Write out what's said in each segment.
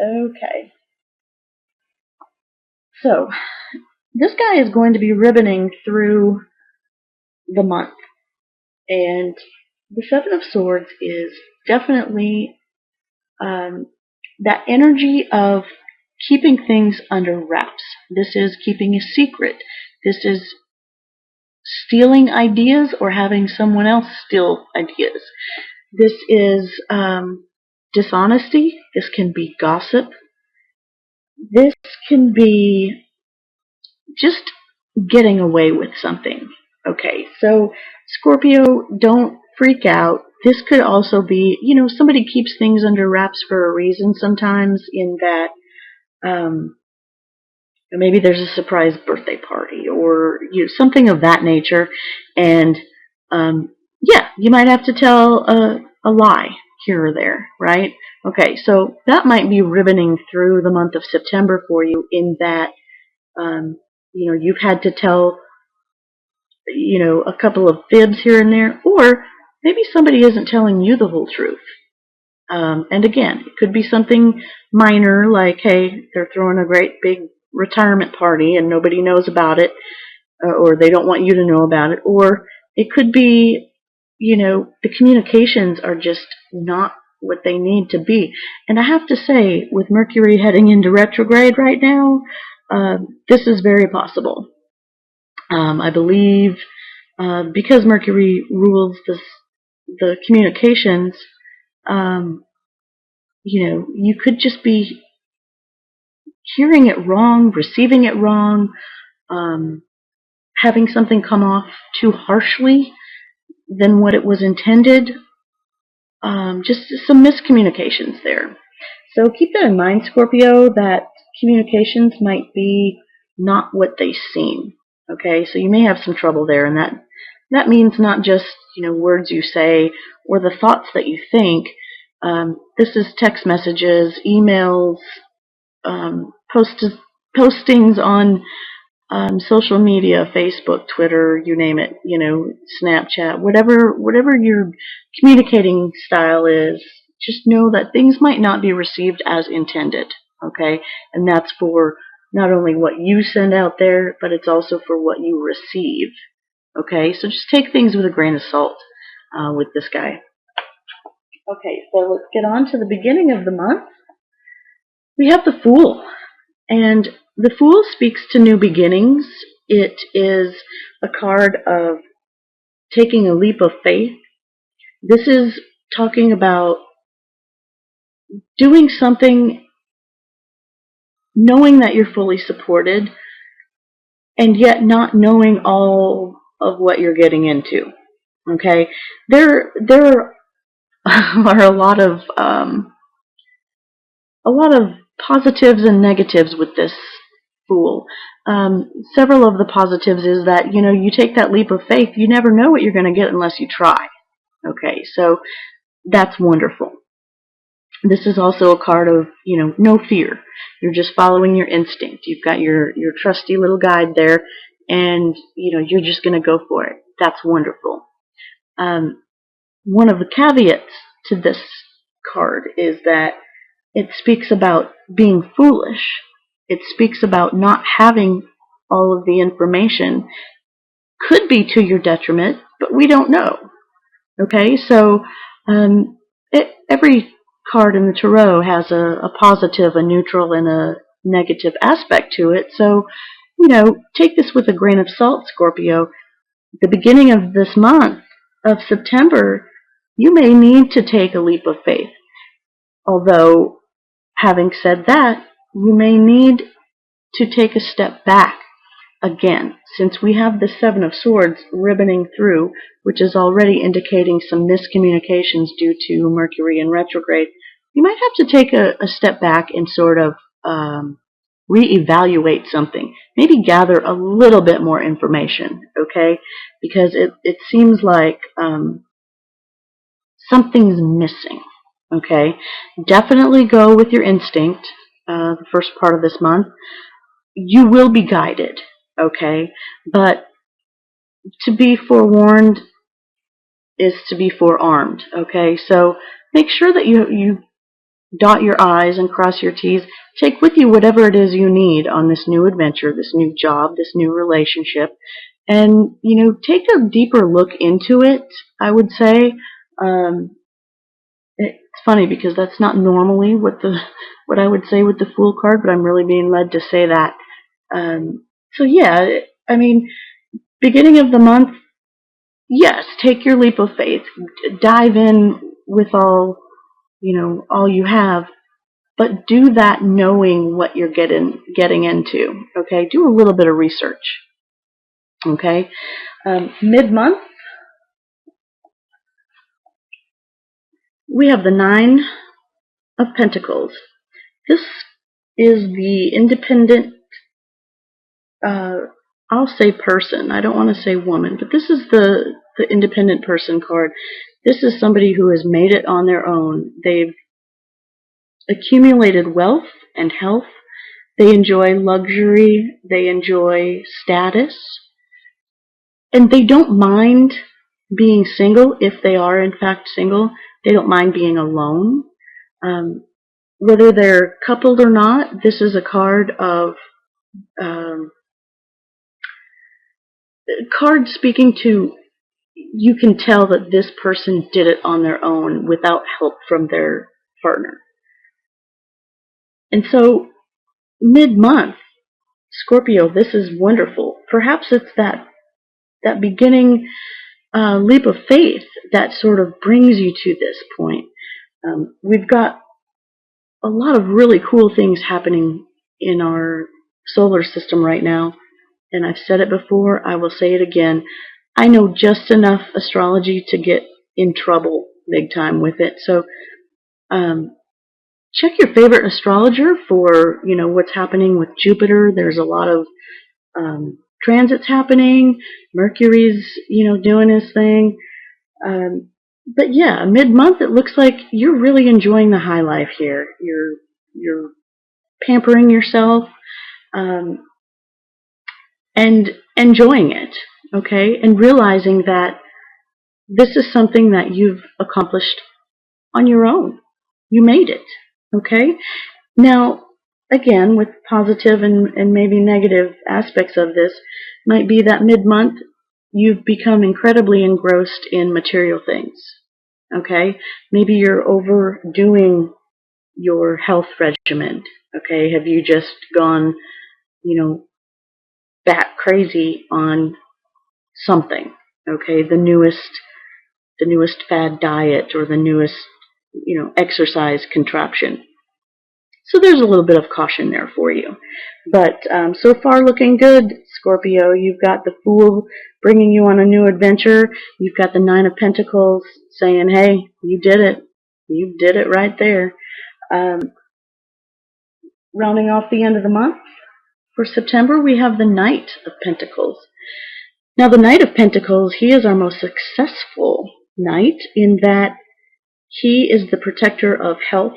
Okay. So, this guy is going to be ribboning through the month. And the Seven of Swords is definitely that energy of keeping things under wraps. This is keeping a secret. This is stealing ideas or having someone else steal ideas. This is dishonesty. This can be gossip. This can be just getting away with something. Okay, so Scorpio, don't freak out. This could also be, somebody keeps things under wraps for a reason sometimes, in that maybe there's a surprise birthday party or something of that nature, and yeah, you might have to tell a lie here or there, right? Okay, so that might be ribboning through the month of September for you, in that you've had to tell a couple of fibs here and there, or maybe somebody isn't telling you the whole truth. And again, it could be something minor, like, hey, they're throwing a great big retirement party and nobody knows about it, or they don't want you to know about it. Or it could be, the communications are just not what they need to be. And I have to say, with Mercury heading into retrograde right now, this is very possible. I believe because Mercury rules the communications, you could just be hearing it wrong, receiving it wrong, having something come off too harshly than what it was intended. Just some miscommunications there. So keep that in mind, Scorpio, that communications might be not what they seem. Okay, so you may have some trouble there, and that means not just words you say or the thoughts that you think. This is text messages, emails, postings on social media, Facebook, Twitter, you name it, Snapchat, whatever your communicating style is. Just know that things might not be received as intended, okay? And that's for not only what you send out there, but it's also for what you receive, okay? So just take things with a grain of salt with this guy. Okay, so let's get on to the beginning of the month. We have the Fool, and the Fool speaks to new beginnings. It is a card of taking a leap of faith. This is talking about doing something, knowing that you're fully supported, and yet not knowing all of what you're getting into. Okay, there are a lot of positives and negatives with this Fool. Several of the positives is that you take that leap of faith. You never know what you're going to get unless you try. Okay, so that's wonderful. This is also a card of, no fear. You're just following your instinct. You've got your trusty little guide there, and, you're just going to go for it. That's wonderful. One of the caveats to this card is that it speaks about being foolish. It speaks about not having all of the information. Could be to your detriment, but we don't know. Okay, so every card in the tarot has a positive, a neutral, and a negative aspect to it. So, take this with a grain of salt, Scorpio. The beginning of this month of September, you may need to take a leap of faith. Although, having said that, you may need to take a step back. Again, since we have the Seven of Swords ribboning through, which is already indicating some miscommunications due to Mercury in retrograde, you might have to take a step back and sort of reevaluate something. Maybe gather a little bit more information, okay? Because it seems like something's missing, okay? Definitely go with your instinct the first part of this month. You will be guided. Okay, but to be forewarned is to be forearmed. Okay, so make sure that you dot your I's and cross your T's. Take with you whatever it is you need on this new adventure, this new job, this new relationship, and take a deeper look into it. I would say it's funny because that's not normally what I would say with the Fool card, but I'm really being led to say that. So yeah, I mean, beginning of the month, yes, take your leap of faith, dive in with all you have, but do that knowing what you're getting into. Okay, do a little bit of research. Okay, mid-month, we have the Nine of Pentacles. This is the independent, I'll say person. I don't want to say woman, but this is the independent person card. This is somebody who has made it on their own. They've accumulated wealth and health. They enjoy luxury. They enjoy status. And they don't mind being single if they are, in fact, single. They don't mind being alone. Whether they're coupled or not, this is a card of card speaking to, you can tell that this person did it on their own without help from their partner. And so, mid-month, Scorpio, this is wonderful. Perhaps it's that beginning leap of faith that sort of brings you to this point. We've got a lot of really cool things happening in our solar system right now. And I've said it before, I will say it again. I know just enough astrology to get in trouble big time with it. So check your favorite astrologer for, what's happening with Jupiter. There's a lot of transits happening. Mercury's, doing his thing. But yeah, mid-month, it looks like you're really enjoying the high life here. You're pampering yourself and enjoying it, okay? And realizing that this is something that you've accomplished on your own. You made it, okay? Now, again, with positive and maybe negative aspects of this, might be that mid-month you've become incredibly engrossed in material things, okay? Maybe you're overdoing your health regimen, okay? Have you just gone, bat crazy on something, okay? The newest fad diet or the newest, exercise contraption. So there's a little bit of caution there for you. But so far looking good, Scorpio. You've got the Fool bringing you on a new adventure. You've got the Nine of Pentacles saying, hey, you did it. You did it right there. Rounding off the end of the month, for September, we have the Knight of Pentacles. Now, the Knight of Pentacles, he is our most successful knight in that he is the protector of health.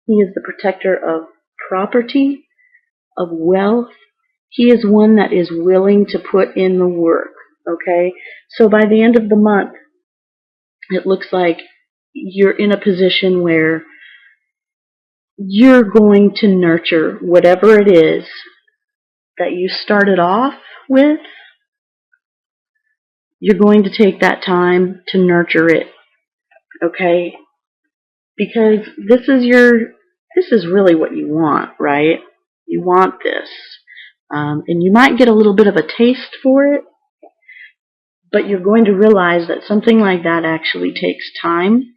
He is the protector of property, of wealth. He is one that is willing to put in the work, okay? So by the end of the month, it looks like you're in a position where you're going to nurture whatever it is that you started off with. You're going to take that time to nurture it, okay? Because this is really what you want, right? You want this. And you might get a little bit of a taste for it, but you're going to realize that something like that actually takes time.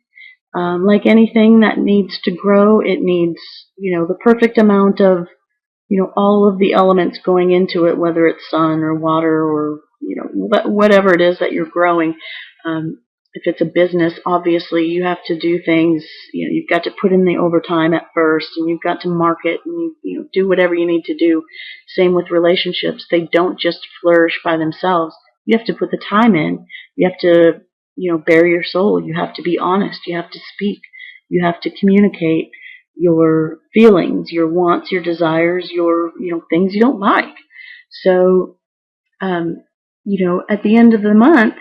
Like anything that needs to grow, it needs, the perfect amount of, all of the elements going into it, whether it's sun or water or, whatever it is that you're growing. If it's a business, obviously you have to do things, you've got to put in the overtime at first, and you've got to market, and you do whatever you need to do. Same with relationships. They don't just flourish by themselves. You have to put the time in. You have to, bare your soul. You have to be honest. You have to speak. You have to communicate your feelings, your wants, your desires, your, things you don't like. So, at the end of the month,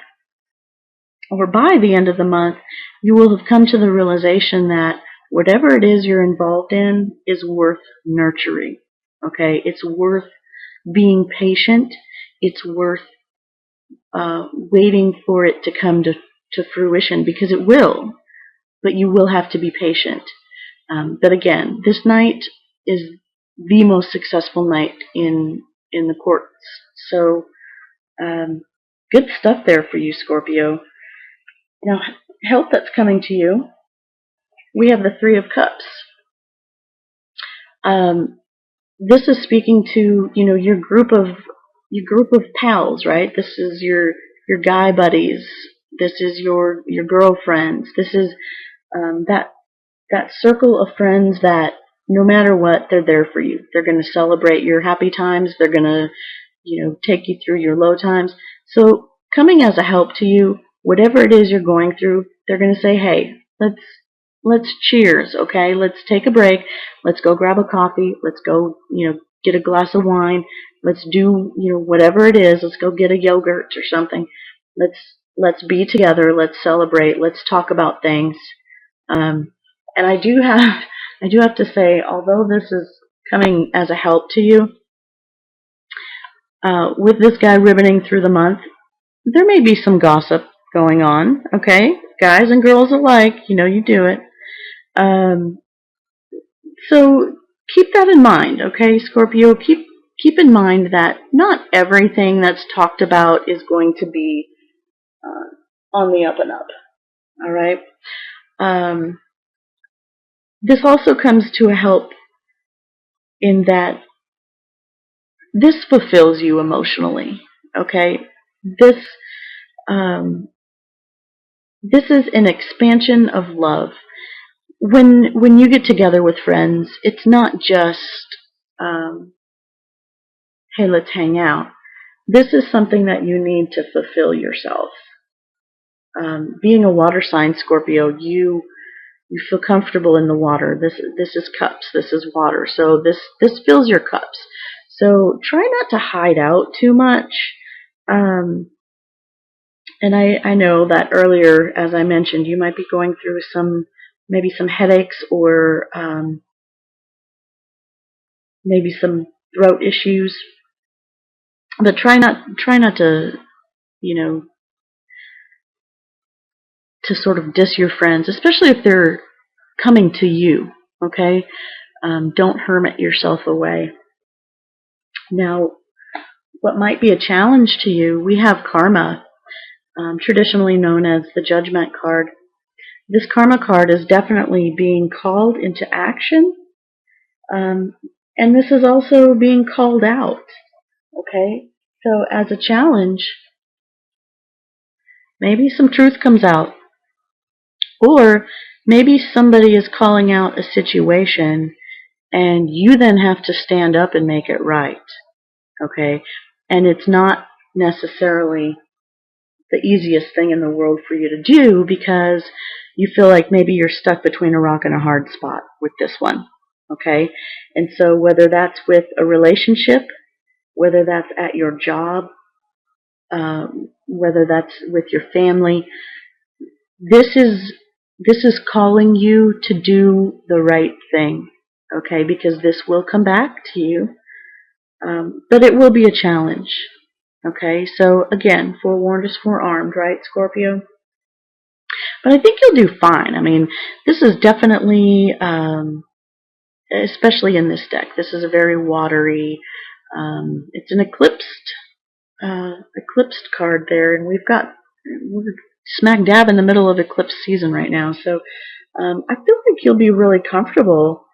or by the end of the month, you will have come to the realization that whatever it is you're involved in is worth nurturing. Okay? It's worth being patient. It's worth waiting for it to come to fruition, because it will, but you will have to be patient. But again, this night is the most successful night in the courts. So good stuff there for you, Scorpio. Now, health that's coming to you. We have the Three of Cups. This is speaking to your group of pals, right? This is your guy buddies. This is your girlfriends. This is that circle of friends that no matter what, they're there for you. They're going to celebrate your happy times. They're going to take you through your low times. So coming as a help to you, whatever it is you're going through, they're going to say, hey, let's cheers, okay? Let's take a break. Let's go grab a coffee. Let's go, get a glass of wine. Let's do, whatever it is. Let's go get a yogurt or something. Let's be together. Let's celebrate. Let's talk about things. And I do have to say, although this is coming as a help to you, with this guy ribboning through the month, there may be some gossip going on, okay? Guys and girls alike, you do it. So keep that in mind, okay, Scorpio? Keep in mind that not everything that's talked about is going to be on the up and up, all right? This also comes to a help in that this fulfills you emotionally, okay? This is an expansion of love. When you get together with friends, it's not just, hey, let's hang out. This is something that you need to fulfill yourself. Being a water sign, Scorpio, you feel comfortable in the water. This is cups. This is water. So this fills your cups. So try not to hide out too much. And I know that earlier, as I mentioned, you might be going through maybe some headaches or maybe some throat issues. But try not to, to sort of diss your friends, especially if they're coming to you, okay? Don't hermit yourself away. Now, what might be a challenge to you, we have karma, traditionally known as the judgment card. This karma card is definitely being called into action, and this is also being called out, okay? So as a challenge, maybe some truth comes out, or maybe somebody is calling out a situation and you then have to stand up and make it right, okay? And it's not necessarily the easiest thing in the world for you to do because you feel like maybe you're stuck between a rock and a hard spot with this one, okay? And so whether that's with a relationship, whether that's at your job, whether that's with your family, this is calling you to do the right thing, okay? Because this will come back to you, but it will be a challenge, okay? So again, forewarned is forearmed, right, Scorpio? But I think you'll do fine. I mean, this is definitely, especially in this deck, this is a very watery, it's an eclipsed card there, and we're smack dab in the middle of eclipse season right now, so I feel like you'll be really comfortable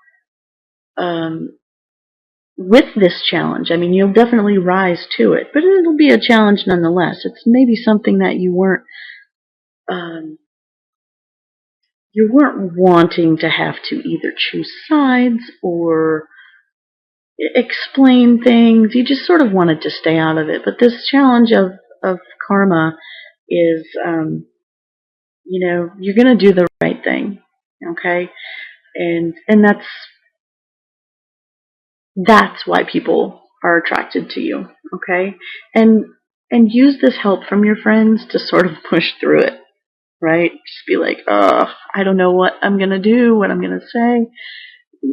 with this challenge. I mean, you'll definitely rise to it, but it'll be a challenge nonetheless. It's maybe something that you weren't wanting to have to either choose sides or explain things. You just sort of wanted to stay out of it. But this challenge of karma is, you're going to do the right thing, okay? And that's why people are attracted to you, okay? And use this help from your friends to sort of push through it, right? Just be like, oh, I don't know what I'm going to do, what I'm going to say.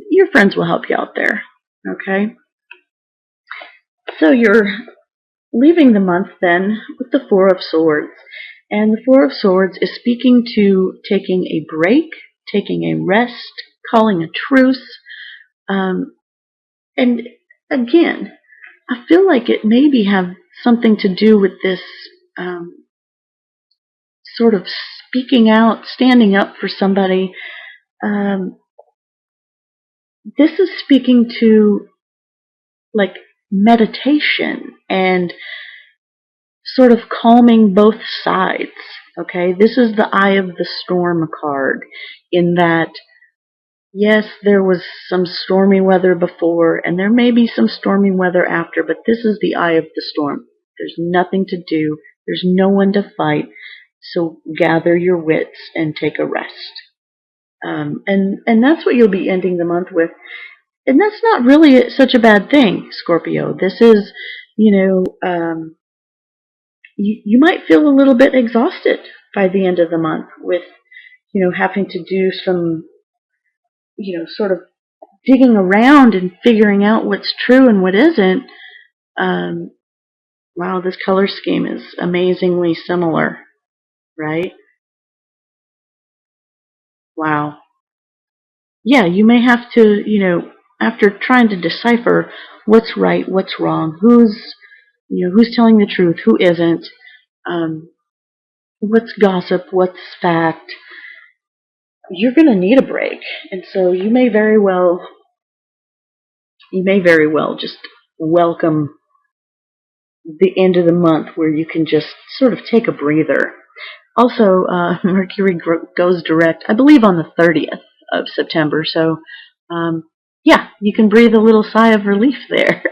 Your friends will help you out there, okay? So you're leaving the month then with the Four of Swords. And the Four of Swords is speaking to taking a break, taking a rest, calling a truce. And again, I feel like it maybe have something to do with this sort of speaking out, standing up for somebody. This is speaking to like meditation and sort of calming both sides. Okay, this is the Eye of the Storm card, in that yes, there was some stormy weather before, and there may be some stormy weather after, but this is the Eye of the Storm. There's nothing to do. There's no one to fight. So gather your wits and take a rest. And that's what you'll be ending the month with. And that's not really such a bad thing, Scorpio. This is, you might feel a little bit exhausted by the end of the month with, having to do some, sort of digging around and figuring out what's true and what isn't. Wow, this color scheme is amazingly similar, right? Wow. Yeah, you may have to, after trying to decipher what's right, what's wrong, who's telling the truth, who isn't, what's gossip, what's fact, you're going to need a break. And so you may very well just welcome the end of the month where you can just sort of take a breather. Also, Mercury goes direct, I believe, on the 30th of September. So, yeah, you can breathe a little sigh of relief there.